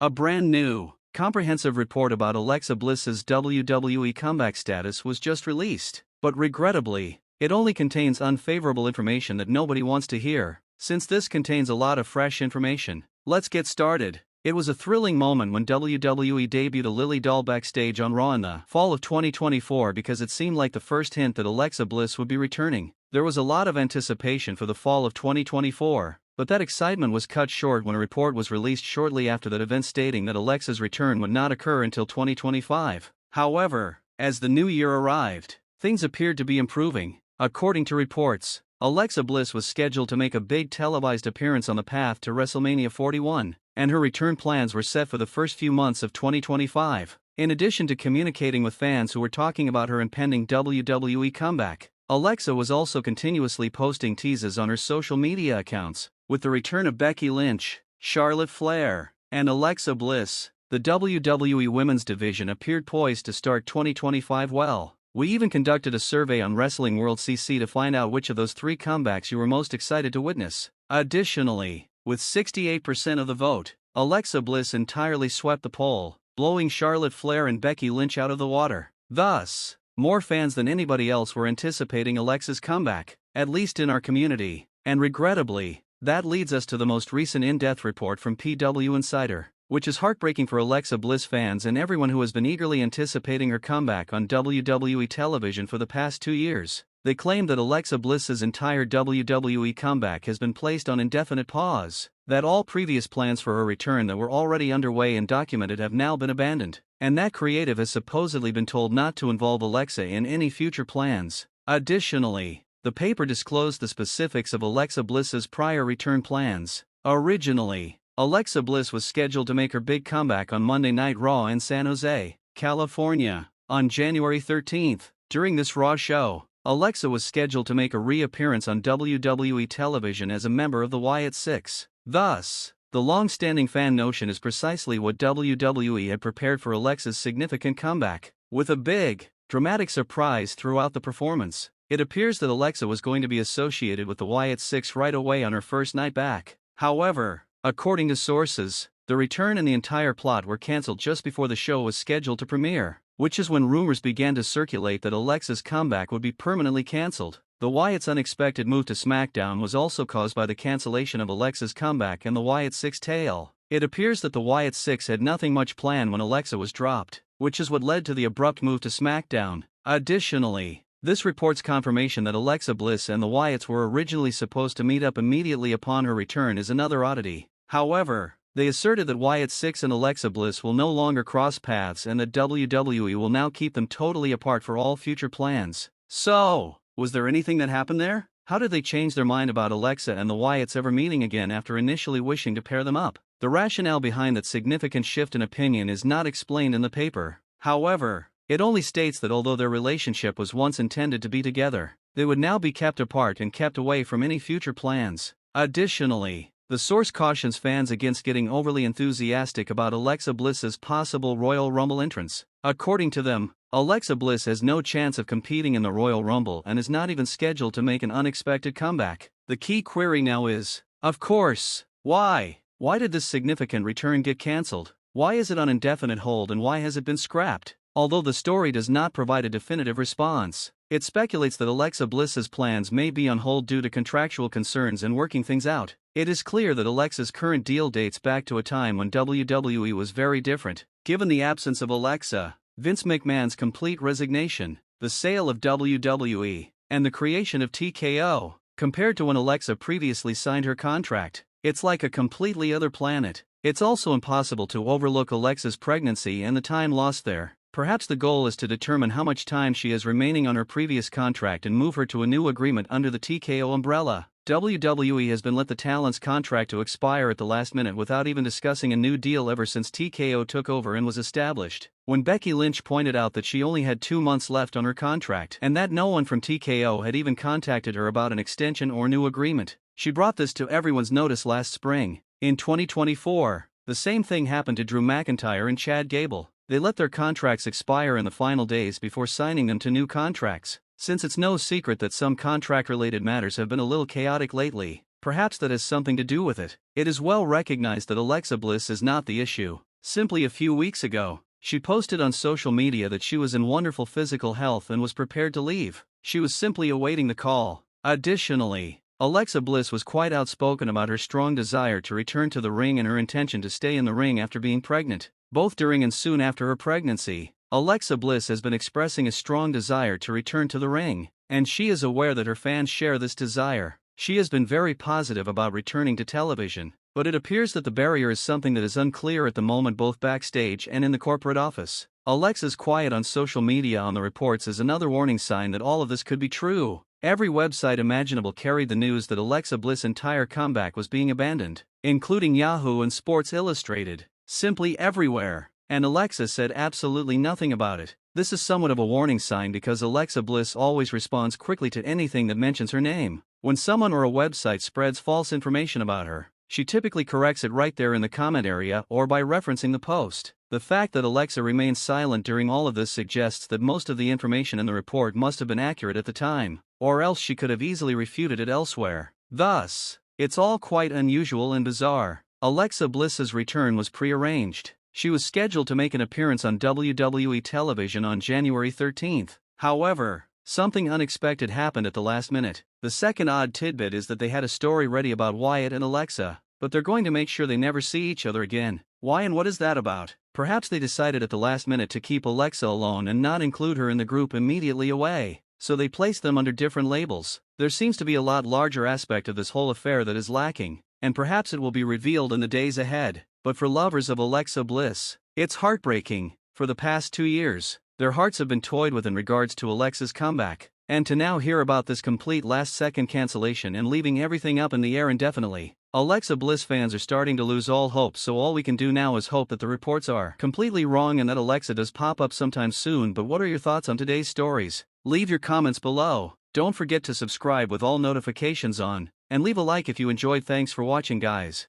A brand new, comprehensive report about Alexa Bliss's WWE comeback status was just released, but regrettably, it only contains unfavorable information that nobody wants to hear. Since this contains a lot of fresh information, let's get started. It was a thrilling moment when WWE debuted a Lily doll backstage on Raw in the fall of 2024 because it seemed like the first hint that Alexa Bliss would be returning. There was a lot of anticipation for the fall of 2024, but that excitement was cut short when a report was released shortly after that event stating that Alexa's return would not occur until 2025. However, as the new year arrived, things appeared to be improving. According to reports, Alexa Bliss was scheduled to make a big televised appearance on the path to WrestleMania 41, and her return plans were set for the first few months of 2025. In addition to communicating with fans who were talking about her impending WWE comeback, Alexa was also continuously posting teases on her social media accounts. With the return of Becky Lynch, Charlotte Flair, and Alexa Bliss, the WWE Women's Division appeared poised to start 2025 well. We even conducted a survey on Wrestling World CC to find out which of those three comebacks you were most excited to witness. Additionally, with 68% of the vote, Alexa Bliss entirely swept the poll, blowing Charlotte Flair and Becky Lynch out of the water. Thus, more fans than anybody else were anticipating Alexa's comeback, at least in our community, and regrettably, that leads us to the most recent in-depth report from PW Insider, which is heartbreaking for Alexa Bliss fans and everyone who has been eagerly anticipating her comeback on WWE television for the past 2 years. They claim that Alexa Bliss's entire WWE comeback has been placed on indefinite pause, that all previous plans for her return that were already underway and documented have now been abandoned, and that creative has supposedly been told not to involve Alexa in any future plans. Additionally, the paper disclosed the specifics of Alexa Bliss's prior return plans. Originally, Alexa Bliss was scheduled to make her big comeback on Monday Night Raw in San Jose, California, on January 13th. During this Raw show, Alexa was scheduled to make a reappearance on WWE television as a member of the Wyatt Six. Thus, the long-standing fan notion is precisely what WWE had prepared for Alexa's significant comeback. With a big, dramatic surprise throughout the performance, it appears that Alexa was going to be associated with the Wyatt Six right away on her first night back. However, according to sources, the return and the entire plot were cancelled just before the show was scheduled to premiere, which is when rumors began to circulate that Alexa's comeback would be permanently cancelled. The Wyatt's unexpected move to SmackDown was also caused by the cancellation of Alexa's comeback and the Wyatt Six tale. It appears that the Wyatt Six had nothing much planned when Alexa was dropped, which is what led to the abrupt move to SmackDown. Additionally, this reports confirmation that Alexa Bliss and the Wyatts were originally supposed to meet up immediately upon her return is another oddity. However, they asserted that Wyatt Six and Alexa Bliss will no longer cross paths and that WWE will now keep them totally apart for all future plans. So, was there anything that happened there? How did they change their mind about Alexa and the Wyatts ever meeting again after initially wishing to pair them up? The rationale behind that significant shift in opinion is not explained in the paper. However, it only states that although their relationship was once intended to be together, they would now be kept apart and kept away from any future plans. Additionally, the source cautions fans against getting overly enthusiastic about Alexa Bliss's possible Royal Rumble entrance. According to them, Alexa Bliss has no chance of competing in the Royal Rumble and is not even scheduled to make an unexpected comeback. The key query now is, of course, why? Why did this significant return get cancelled? Why is it on indefinite hold and why has it been scrapped? Although the story does not provide a definitive response, it speculates that Alexa Bliss's plans may be on hold due to contractual concerns and working things out. It is clear that Alexa's current deal dates back to a time when WWE was very different. Given the absence of Alexa, Vince McMahon's complete resignation, the sale of WWE, and the creation of TKO, compared to when Alexa previously signed her contract, it's like a completely other planet. It's also impossible to overlook Alexa's pregnancy and the time lost there. Perhaps the goal is to determine how much time she has remaining on her previous contract and move her to a new agreement under the TKO umbrella. WWE has been let the talent's contract to expire at the last minute without even discussing a new deal ever since TKO took over and was established. When Becky Lynch pointed out that she only had 2 months left on her contract and that no one from TKO had even contacted her about an extension or new agreement, she brought this to everyone's notice last spring. In 2024, the same thing happened to Drew McIntyre and Chad Gable. They let their contracts expire in the final days before signing them to new contracts. Since it's no secret that some contract-related matters have been a little chaotic lately, perhaps that has something to do with it. It is well recognized that Alexa Bliss is not the issue. Simply a few weeks ago, she posted on social media that she was in wonderful physical health and was prepared to leave. She was simply awaiting the call. Additionally, Alexa Bliss was quite outspoken about her strong desire to return to the ring and her intention to stay in the ring after being pregnant. Both during and soon after her pregnancy, Alexa Bliss has been expressing a strong desire to return to the ring, and she is aware that her fans share this desire. She has been very positive about returning to television, but it appears that the barrier is something that is unclear at the moment both backstage and in the corporate office. Alexa's quiet on social media on the reports is another warning sign that all of this could be true. Every website imaginable carried the news that Alexa Bliss' entire comeback was being abandoned, including Yahoo and Sports Illustrated, simply everywhere, and Alexa said absolutely nothing about it. This is somewhat of a warning sign because Alexa Bliss always responds quickly to anything that mentions her name. When someone or a website spreads false information about her, she typically corrects it right there in the comment area or by referencing the post. The fact that Alexa remains silent during all of this suggests that most of the information in the report must have been accurate at the time, or else she could have easily refuted it elsewhere. Thus, it's all quite unusual and bizarre. Alexa Bliss's return was prearranged. She was scheduled to make an appearance on WWE television on January 13th. However, something unexpected happened at the last minute. The second odd tidbit is that they had a story ready about Wyatt and Alexa, but they're going to make sure they never see each other again. Why and what is that about? Perhaps they decided at the last minute to keep Alexa alone and not include her in the group immediately away, so they placed them under different labels. There seems to be a lot larger aspect of this whole affair that is lacking, and perhaps it will be revealed in the days ahead. But for lovers of Alexa Bliss, it's heartbreaking. For the past 2 years, their hearts have been toyed with in regards to Alexa's comeback, and to now hear about this complete last-second cancellation and leaving everything up in the air indefinitely, Alexa Bliss fans are starting to lose all hope, so all we can do now is hope that the reports are completely wrong and that Alexa does pop up sometime soon. But what are your thoughts on today's stories? Leave your comments below. Don't forget to subscribe with all notifications on, and leave a like if you enjoyed. Thanks for watching, guys.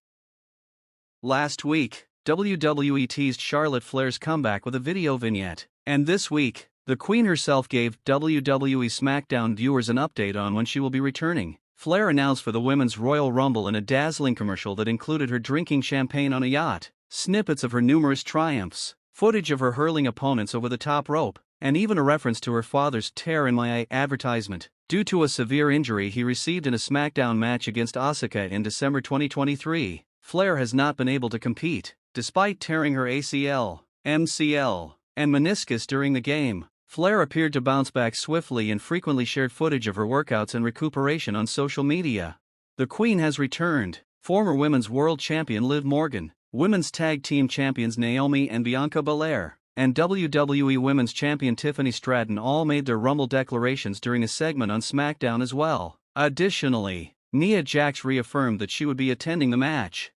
Last week, WWE teased Charlotte Flair's comeback with a video vignette, and this week, the Queen herself gave WWE SmackDown viewers an update on when she will be returning. Flair announced for the Women's Royal Rumble in a dazzling commercial that included her drinking champagne on a yacht, snippets of her numerous triumphs, footage of her hurling opponents over the top rope, and even a reference to her father's "Tear in My Eye" advertisement. Due to a severe injury he received in a SmackDown match against Asuka in December 2023, Flair has not been able to compete, despite tearing her ACL, MCL, and meniscus during the game. Flair appeared to bounce back swiftly and frequently shared footage of her workouts and recuperation on social media. The Queen has returned. Former Women's World Champion Liv Morgan, Women's Tag Team Champions Naomi and Bianca Belair, and WWE Women's Champion Tiffany Stratton all made their Rumble declarations during a segment on SmackDown as well. Additionally, Nia Jax reaffirmed that she would be attending the match.